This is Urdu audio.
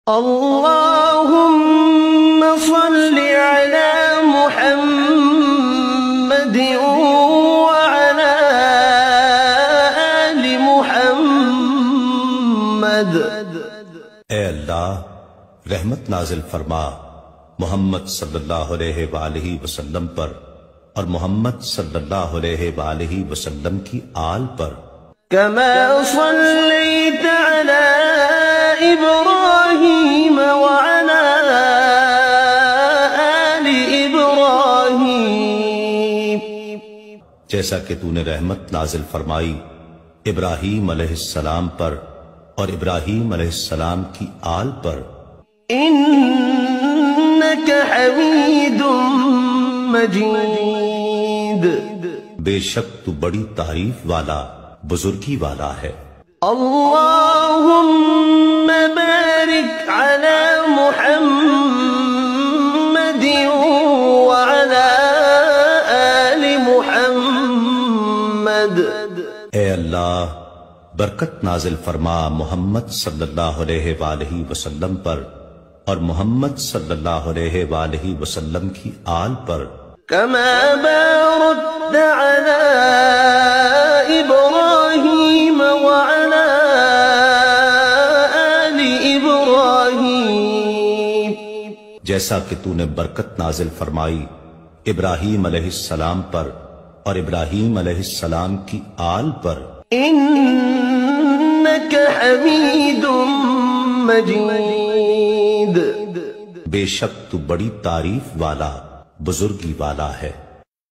اللهم صل على محمد وعلى آل محمد۔ اے اللہ رحمت نازل فرما محمد صلی اللہ علیہ وآلہ وسلم پر اور محمد صلی اللہ علیہ وآلہ وسلم کی آل پر۔ كما صليت على إبراهيم وعلى آل إبراهيم، جیسا کہ تو نے رحمت نازل فرمائی ابراہیم علیہ السلام پر اور ابراہیم علیہ السلام کی آل پر۔ إنك حميد مجيد، بے شک تو بڑی تعریف والا بزرگی والا ہے۔ اللهم بارك على محمد وعلى آل محمد۔ اے اللہ برکت نازل فرما محمد صلی اللہ علیہ وآلہ وسلم پر اور محمد صلی اللہ علیہ وآلہ وسلم کی آل پر۔ كما باركت على إبراهيم وعلى آل إبراهيم، جیسا کہ تو نے برکت نازل فرمائی ابراہیم علیہ السلام پر اور ابراہیم علیہ السلام کی آل پر۔ إنك حميد مجيد، بے شک تو بڑی تعریف والا بزرگی والا ہے۔